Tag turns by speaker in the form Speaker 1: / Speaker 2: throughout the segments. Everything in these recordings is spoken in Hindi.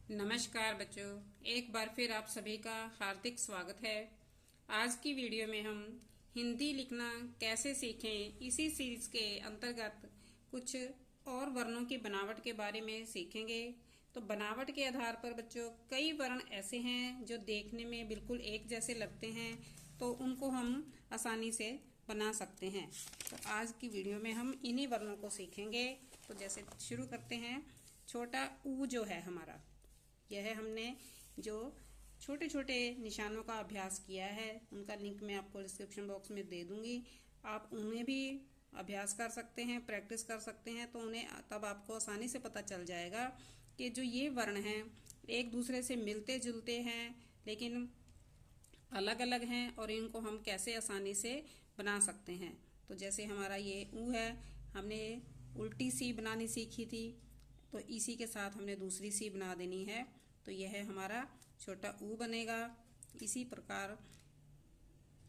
Speaker 1: नमस्कार बच्चों, एक बार फिर आप सभी का हार्दिक स्वागत है। आज की वीडियो में हम हिंदी लिखना कैसे सीखें इसी सीरीज के अंतर्गत कुछ और वर्णों की बनावट के बारे में सीखेंगे। तो बनावट के आधार पर बच्चों कई वर्ण ऐसे हैं जो देखने में बिल्कुल एक जैसे लगते हैं, तो उनको हम आसानी से बना सकते हैं। तो आज की वीडियो में हम इन्हीं वर्णों को सीखेंगे। तो जैसे शुरू करते हैं। छोटा ऊ जो है हमारा, यह हमने जो छोटे छोटे निशानों का अभ्यास किया है उनका लिंक मैं आपको डिस्क्रिप्शन बॉक्स में दे दूंगी। आप उन्हें भी अभ्यास कर सकते हैं, प्रैक्टिस कर सकते हैं, तो उन्हें तब आपको आसानी से पता चल जाएगा कि जो ये वर्ण हैं एक दूसरे से मिलते जुलते हैं लेकिन अलग अलग हैं और इनको हम कैसे आसानी से बना सकते हैं। तो जैसे हमारा ये ऊ है, हमने उल्टी सी बनानी सीखी थी, तो इसी के साथ हमने दूसरी सी बना देनी है, तो यह हमारा छोटा ऊ बनेगा। इसी प्रकार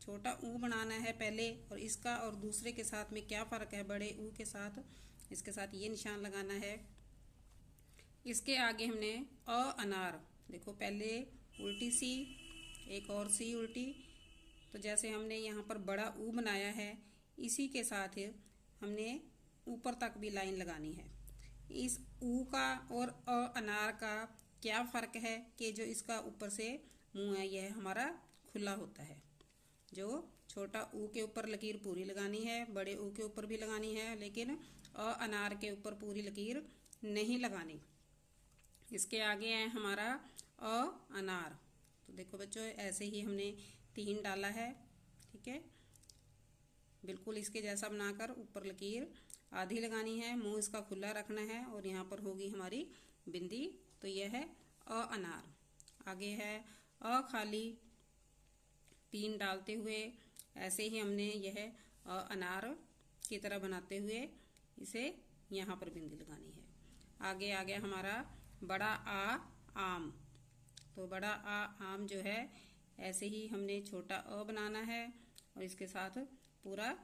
Speaker 1: छोटा ऊ बनाना है पहले, और इसका और दूसरे के साथ में क्या फ़र्क है बड़े ऊ के साथ, इसके साथ ये निशान लगाना है। इसके आगे हमने अ अनार, देखो पहले उल्टी सी, एक और सी उल्टी, तो जैसे हमने यहाँ पर बड़ा ऊ बनाया है इसी के साथ हमने ऊपर तक भी लाइन लगानी है। इस ऊ का और अ अनार का क्या फ़र्क है कि जो इसका ऊपर से मुंह है यह हमारा खुला होता है। जो छोटा ऊ के ऊपर लकीर पूरी लगानी है, बड़े ऊ के ऊपर भी लगानी है, लेकिन अ अनार के ऊपर पूरी लकीर नहीं लगानी। इसके आगे है हमारा अ अनार। तो देखो बच्चों, ऐसे ही हमने 3 डाला है, ठीक है। बिल्कुल इसके जैसा बनाकर ऊपर लकीर आधी लगानी है, मुंह इसका खुला रखना है और यहाँ पर होगी हमारी बिंदी। तो यह है अ अनार। आगे है अ खाली, 3 डालते हुए ऐसे ही हमने यह अ अनार की तरह बनाते हुए इसे यहाँ पर बिंदी लगानी है। आगे आ गया हमारा बड़ा आ आम। तो बड़ा आ आम जो है ऐसे ही हमने छोटा अ बनाना है और इसके साथ पूरा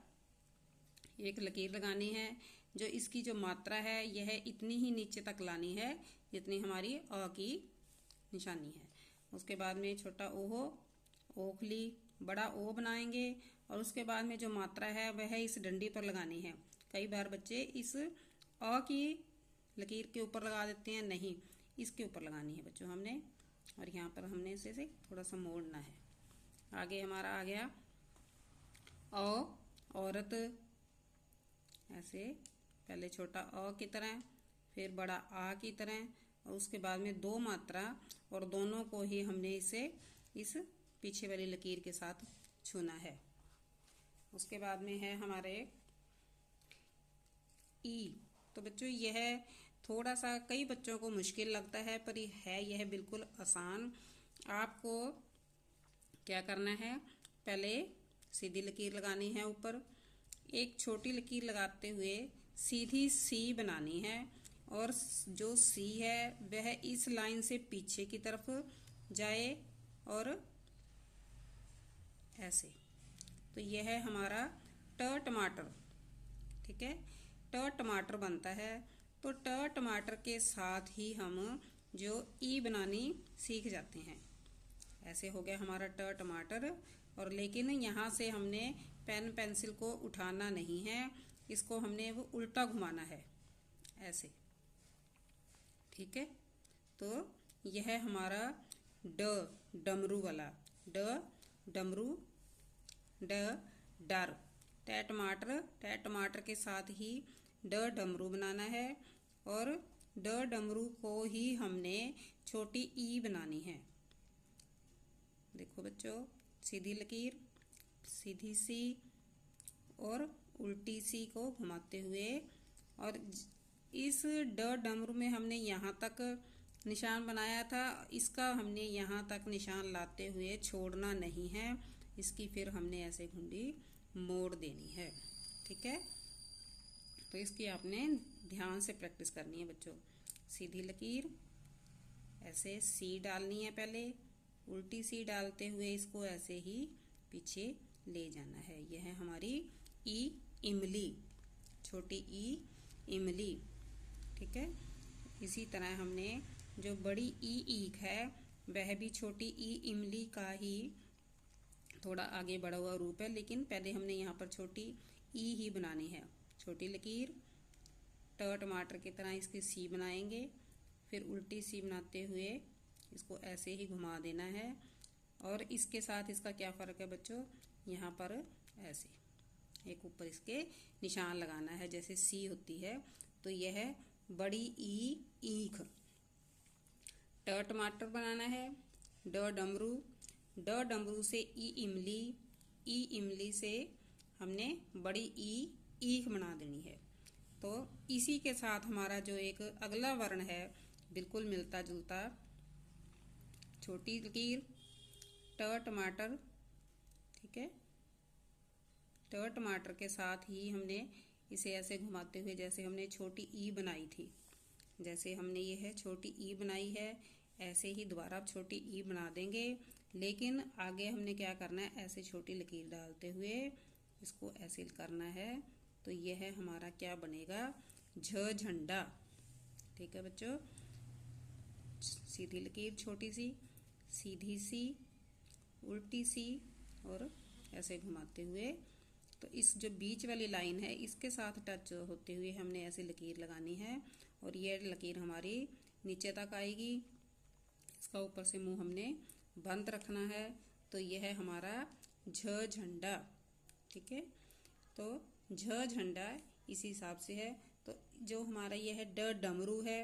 Speaker 1: एक लकीर लगानी है। जो इसकी जो मात्रा है यह इतनी ही नीचे तक लानी है जितनी हमारी अ की निशानी है। उसके बाद में छोटा ओ हो, ओखली, बड़ा ओ बनाएंगे और उसके बाद में जो मात्रा है वह इस डंडी पर लगानी है। कई बार बच्चे इस अ की लकीर के ऊपर लगा देते हैं, नहीं, इसके ऊपर लगानी है बच्चों हमने, और यहाँ पर हमने इसे थोड़ा सा मोड़ना है। आगे हमारा आ गया औ औरत, ऐसे पहले छोटा अ की तरह फिर बड़ा आ की तरह, और उसके बाद में 2 मात्रा और दोनों को ही हमने इसे इस पीछे वाली लकीर के साथ छूना है। उसके बाद में है हमारे ई। तो बच्चों यह थोड़ा सा कई बच्चों को मुश्किल लगता है, पर यह बिल्कुल आसान। आपको क्या करना है, पहले सीधी लकीर लगानी है ऊपर, एक छोटी लकीर लगाते हुए सीधी सी बनानी है, और जो सी है वह इस लाइन से पीछे की तरफ जाए और ऐसे। तो यह है हमारा ट टमाटर, ठीक है। ट टमाटर बनता है। तो ट टमाटर के साथ ही हम जो ई बनानी सीख जाते हैं। ऐसे हो गया हमारा ट टमाटर। और लेकिन यहाँ से हमने पेन पेंसिल को उठाना नहीं है, इसको हमने वो उल्टा घुमाना है ऐसे, ठीक है। तो यह हमारा ड डमरू वाला, ड डमरू, ड डर, ट टमाटर के साथ ही ड डमरू बनाना है, और ड डमरू को ही हमने छोटी ई बनानी है। देखो बच्चों, सीधी लकीर, सीधी सी और उल्टी सी को घुमाते हुए, और इस ड डमरू में हमने यहाँ तक निशान बनाया था, इसका हमने यहाँ तक निशान लाते हुए छोड़ना नहीं है, इसकी फिर हमने ऐसे घुंडी मोड़ देनी है, ठीक है। तो इसकी आपने ध्यान से प्रैक्टिस करनी है बच्चों। सीधी लकीर, ऐसे सी डालनी है पहले, उल्टी सी डालते हुए इसको ऐसे ही पीछे ले जाना है। यह है हमारी ई इमली, छोटी ई इमली, ठीक है। इसी तरह हमने जो बड़ी ई ईख है वह भी छोटी ई इमली का ही थोड़ा आगे बढ़ा हुआ रूप है, लेकिन पहले हमने यहाँ पर छोटी ई ही बनानी है। छोटी लकीर ट टमाटर की तरह इसकी सी बनाएंगे, फिर उल्टी सी बनाते हुए इसको ऐसे ही घुमा देना है। और इसके साथ इसका क्या फ़र्क है बच्चों, यहाँ पर ऐसे एक ऊपर इसके निशान लगाना है जैसे सी होती है। तो यह बड़ी ई ईख। ट टमाटर बनाना है, ड डमरू, ड डमरू से ई इमली, ई इमली से हमने बड़ी ई ईख बना देनी है। तो इसी के साथ हमारा जो एक अगला वर्ण है बिल्कुल मिलता जुलता, छोटी लकीर ट टमाटर, ठीक है। ट टमाटर के साथ ही हमने इसे ऐसे घुमाते हुए जैसे हमने छोटी ई बनाई थी, जैसे हमने ये है छोटी ई बनाई है, ऐसे ही दोबारा आप छोटी ई बना देंगे। लेकिन आगे हमने क्या करना है, ऐसे छोटी लकीर डालते हुए इसको ऐसे करना है। तो यह हमारा क्या बनेगा, झ झंडा। ठीक है बच्चों, सीधी लकीर छोटी सी, सीधी सी, उल्टी सी और ऐसे घुमाते हुए। तो इस जो बीच वाली लाइन है इसके साथ टच होते हुए हमने ऐसे लकीर लगानी है और ये लकीर हमारी नीचे तक आएगी। इसका ऊपर से मुंह हमने बंद रखना है। तो यह हमारा झ झंडा, ठीक है। तो झ झंडा इसी हिसाब से है। तो जो हमारा यह है ड डमरू है,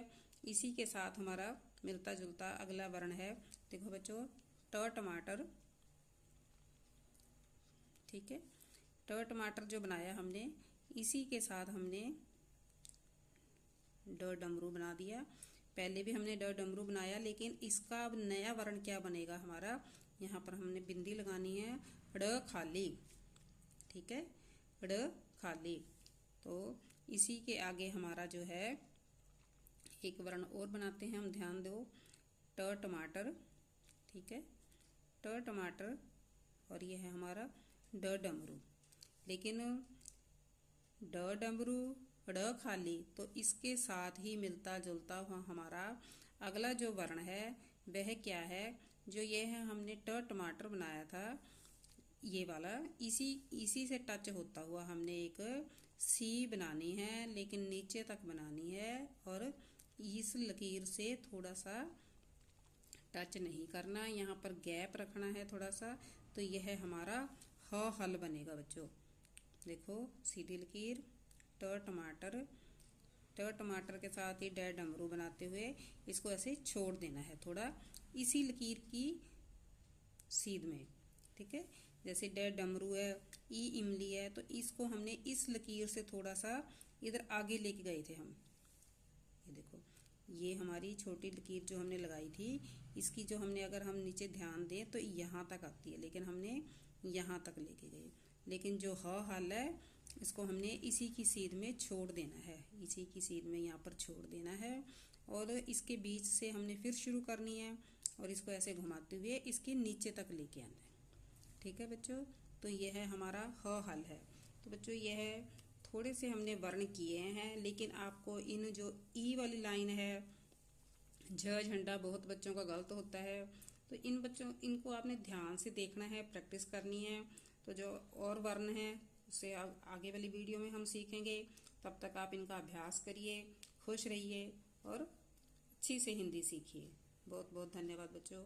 Speaker 1: इसी के साथ हमारा मिलता जुलता अगला वर्ण है। देखो बच्चों, ट टमाटर, ठीक है। ट टमाटर जो बनाया हमने, इसी के साथ हमने ड डमरू बना दिया। पहले भी हमने ड डमरू बनाया, लेकिन इसका अब नया वर्ण क्या बनेगा हमारा, यहाँ पर हमने बिंदी लगानी है ड़ खाली, ठीक है, ड़ खाली। तो इसी के आगे हमारा जो है एक वर्ण और बनाते हैं हम, ध्यान दो, ट टमाटर, ठीक है, ट टमाटर और ये है हमारा ड डमरू। लेकिन ड डमरू ड़ खाली, तो इसके साथ ही मिलता जुलता हुआ हमारा अगला जो वर्ण है वह क्या है, जो ये है हमने ट टमाटर बनाया था ये वाला, इसी से टच होता हुआ हमने एक सी बनानी है, लेकिन नीचे तक बनानी है और इस लकीर से थोड़ा सा टच नहीं करना, यहाँ पर गैप रखना है थोड़ा सा। तो यह हमारा ह हल बनेगा बच्चों। देखो सीधी लकीर ट टमाटर, ट टमाटर के साथ ही ड डमरू बनाते हुए इसको ऐसे छोड़ देना है थोड़ा इसी लकीर की सीध में, ठीक है। जैसे ड डमरू है, ई इमली है, तो इसको हमने इस लकीर से थोड़ा सा इधर आगे लेके गए थे हम। ये देखो, ये हमारी छोटी लकीर जो हमने लगाई थी, इसकी जो हमने अगर हम नीचे ध्यान दें तो यहाँ तक आती है, लेकिन हमने यहाँ तक लेके गए। लेकिन जो ह हल है इसको हमने इसी की सीध में छोड़ देना है, इसी की सीध में यहाँ पर छोड़ देना है और इसके बीच से हमने फिर शुरू करनी है और इसको ऐसे घुमाते हुए इसके नीचे तक लेके आना है, ठीक है बच्चों। तो यह है हमारा ह हल है। तो बच्चों यह थोड़े से हमने वर्ण किए हैं, लेकिन आपको इन जो ई वाली लाइन है, झ झंडा, बहुत बच्चों का गलत होता है। तो इनको आपने ध्यान से देखना है, प्रैक्टिस करनी है। तो जो और वर्ण है उससे आगे वाली वीडियो में हम सीखेंगे। तब तक आप इनका अभ्यास करिए, खुश रहिए और अच्छी से हिंदी सीखिए। बहुत बहुत धन्यवाद बच्चों।